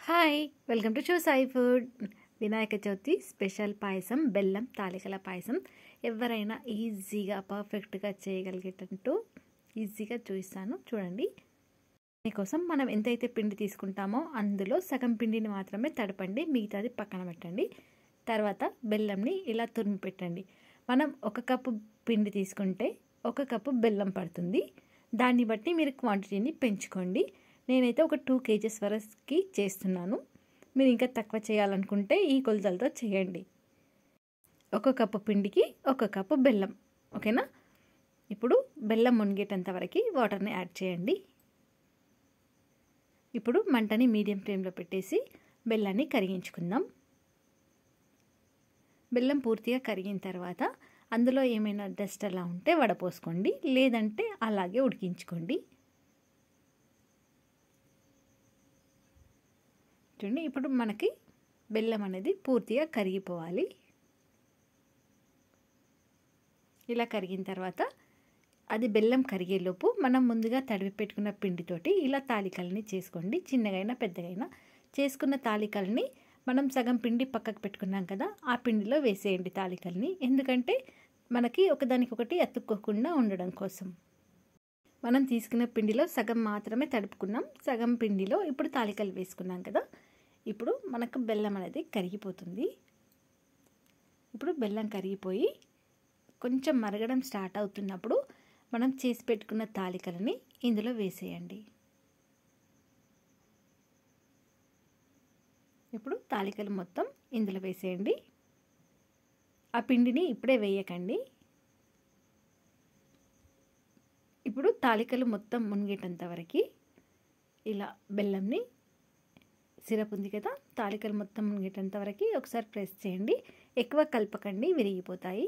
Hi welcome to చూ సాయి food. Vinayaka Chavithi special payasam, బెల్లం తాలికల పాయసం. ఎవరైనా ఈజీగా పర్ఫెక్ట్గా చేయగలిగేటట్టు ఈజీగా చూపిస్తాను, చూడండి. దీనికోసం మనం ఎంతైతే పిండి తీసుకుంటామో అందులో సగం పిండిని మాత్రమే తడపండి, మిగతాది పక్కన పెట్టండి. తర్వాత బెల్లంని ఇలా తురిమి పెట్టండి. మనం 1 కప్పు పిండి తీసుకుంటే 1 కప్పు బెల్లం పడుతుంది. దాన్ని బట్టి మీరు క్వాంటిటీని పెంచుకోండి. నేనైతే ఒక 2 kgs వరకు చేస్తున్నాను. మీరు ఇంకా తక్కువ చేయాలనుకుంటే ఈ కొలతలతో చేయండి. 1 కప్పు పిండికి 1 కప్పు బెల్లం, ఓకేనా? ఇప్పుడు బెల్లం మునిగేటంత వరకు వాటర్ని యాడ్ చేయండి. ఇప్పుడు మంటని మీడియం ఫ్లేమ్లో పెట్టేసి బెల్లాన్ని కరిగించుకుందాం. బెల్లం పూర్తిగా కరిగిన తర్వాత అందులో ఏమైనా డస్ట్ అలా ఉంటే వడపోసుకోండి, లేదంటే అలాగే ఉడికించుకోండి. చూడండి, ఇప్పుడు మనకి బెల్లం అనేది పూర్తిగా కరిగిపోవాలి. ఇలా కరిగిన తర్వాత అది బెల్లం కరిగేలోపు మనం ముందుగా తడివి పెట్టుకున్న పిండితోటి ఇలా తాలికల్ని చేసుకోండి. చిన్నగైనా పెద్దగైనా చేసుకున్న తాలికల్ని మనం సగం పిండి పక్కకు పెట్టుకున్నాం కదా, ఆ పిండిలో వేసేయండి తాలికల్ని. ఎందుకంటే మనకి ఒకదానికొకటి అతుక్కోకుండా ఉండడం కోసం. మనం తీసుకున్న పిండిలో సగం మాత్రమే తడుపుకున్నాం, సగం పిండిలో ఇప్పుడు తాలికలు వేసుకున్నాం కదా. ఇప్పుడు మనకు బెల్లం అనేది కరిగిపోతుంది. ఇప్పుడు బెల్లం కరిగిపోయి కొంచెం మరగడం స్టార్ట్ అవుతున్నప్పుడు మనం చేసి పెట్టుకున్న తాలికలని ఇందులో వేసేయండి. ఇప్పుడు తాలికలు మొత్తం ఇందులో వేసేయండి. ఆ పిండిని ఇప్పుడే వేయకండి. ఇప్పుడు తాలికలు మొత్తం మునిగేటంత వరకు ఇలా బెల్లంని, సిరప్ ఉంది కదా, తాలికలు మొత్తం మునిగేటంత వరకు ఒకసారి ప్రెస్ చేయండి. ఎక్కువ కలపకండి, విరిగిపోతాయి.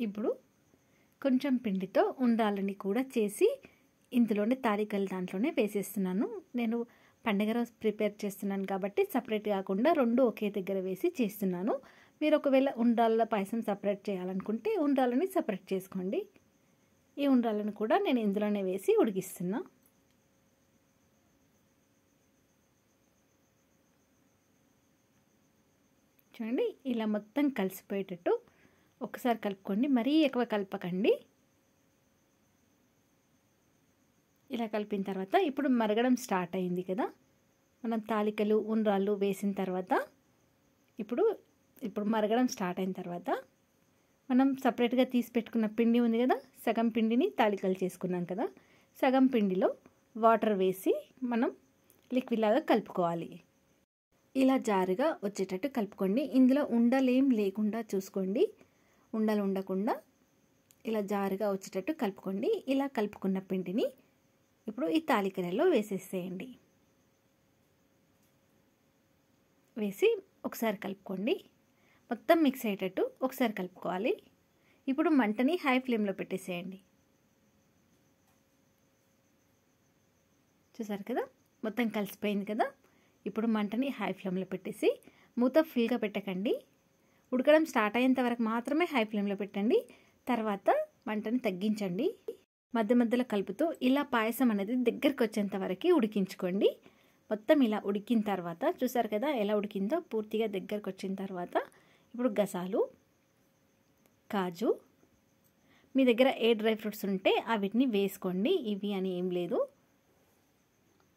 ఇప్పుడు కొంచెం పిండితో ఉండాలని కూడా చేసి ఇందులోనే తాలికలు దాంట్లోనే వేసేస్తున్నాను. నేను పండుగ రోజు ప్రిపేర్ చేస్తున్నాను కాబట్టి సపరేట్ కాకుండా 2 ఒకే దగ్గర వేసి చేస్తున్నాను. మీరు ఒకవేళ ఉండ్రాళ్ళ పాయసం సపరేట్ చేయాలనుకుంటే ఉండ్రాళ్ళని సపరేట్ చేసుకోండి. ఈ ఉండ్రాళ్ళను కూడా నేను ఇందులోనే వేసి ఉడికిస్తున్నా. చూడండి, ఇలా మొత్తం కలిసిపోయేటట్టు ఒకసారి కలుపుకోండి, మరీ ఎక్కువ కలపకండి. ఇలా కలిపిన తర్వాత ఇప్పుడు మరగడం స్టార్ట్ అయింది కదా, మనం తాలికలు ఉండ్రాళ్ళు వేసిన తర్వాత ఇప్పుడు మరగడం స్టార్ట్ అయిన తర్వాత మనం సపరేట్గా తీసి పెట్టుకున్న పిండి ఉంది కదా, సగం పిండిని తాలికలు చేసుకున్నాం కదా, సగం పిండిలో వాటర్ వేసి మనం లిక్విడ్ లాగా కలుపుకోవాలి. ఇలా జారుగా వచ్చేటట్టు కలుపుకోండి. ఇందులో ఉండలేం లేకుండా చూసుకోండి, ఉండలు ఉండకుండా ఇలా జారుగా వచ్చేటట్టు కలుపుకోండి. ఇలా కలుపుకున్న పిండిని ఇప్పుడు ఈ తాలికలలో వేసేసేయండి. వేసి ఒకసారి కలుపుకోండి. మొత్తం మిక్స్ అయ్యేటట్టు ఒకసారి కలుపుకోవాలి. ఇప్పుడు మంటని హై ఫ్లేమ్లో పెట్టేసేయండి. చూసారు కదా, మొత్తం కలిసిపోయింది కదా. ఇప్పుడు మంటని హై ఫ్లేమ్లో పెట్టేసి మూత ఫుల్గా పెట్టకండి. ఉడకడం స్టార్ట్ అయ్యేంత వరకు మాత్రమే హై ఫ్లేమ్లో పెట్టండి. తర్వాత మంటని తగ్గించండి. మధ్య మధ్యలో కలుపుతూ ఇలా పాయసం అనేది దగ్గరికి వచ్చేంత వరకు ఉడికించుకోండి. మొత్తం ఇలా ఉడికిన తర్వాత చూసారు కదా ఎలా ఉడికిందో, పూర్తిగా దగ్గరకు వచ్చిన తర్వాత ఇప్పుడు గసాలు, కాజు, మీ దగ్గర ఏ డ్రై ఫ్రూట్స్ ఉంటే అవిటిని వేసుకోండి. ఇవి అని ఏం లేదు,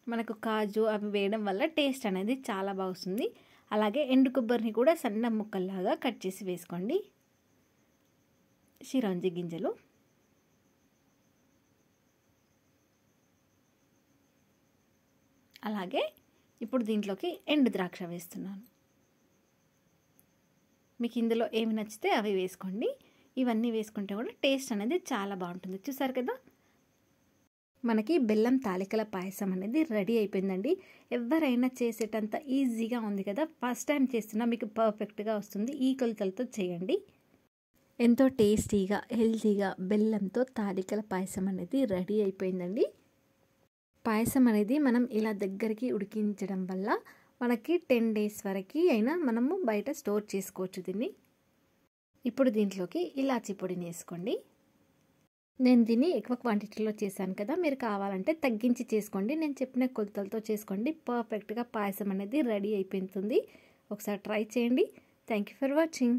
మనకు కాజు అవి వేయడం వల్ల టేస్ట్ అనేది చాలా బాగుంటుంది. అలాగే ఎండు కొబ్బరిని కూడా సన్న ముక్కల్లాగా కట్ చేసి వేసుకోండి. చిరంజి గింజలు, అలాగే ఇప్పుడు దీంట్లోకి ఎండు ద్రాక్ష వేస్తున్నాను. మీకు ఇందులో ఏమి నచ్చితే అవి వేసుకోండి. ఇవన్నీ వేసుకుంటే కూడా టేస్ట్ అనేది చాలా బాగుంటుంది. చూసారు కదా, మనకి బెల్లం తాలికల పాయసం అనేది రెడీ అయిపోయిందండి. ఎవరైనా చేసేటంత ఈజీగా ఉంది కదా. ఫస్ట్ టైం చేస్తున్నా మీకు పర్ఫెక్ట్గా వస్తుంది. ఈ కొలతలతో చేయండి. ఎంతో టేస్టీగా హెల్తీగా బెల్లంతో తాలికల పాయసం అనేది రెడీ అయిపోయిందండి. పాయసం అనేది మనం ఇలా దగ్గరికి ఉడికించడం వల్ల మనకి 10 days వరకు అయినా మనము బయట స్టోర్ చేసుకోవచ్చు దీన్ని. ఇప్పుడు దీంట్లోకి ఇలాచీ పొడిని వేసుకోండి. నేను దీన్ని ఎక్కువ క్వాంటిటీలో చేశాను కదా, మీరు కావాలంటే తగ్గించి చేసుకోండి. నేను చెప్పిన కొలతలతో చేసుకోండి. పర్ఫెక్ట్గా పాయసం అనేది రెడీ అయిపోతుంది. ఒకసారి ట్రై చేయండి. Thank you for watching.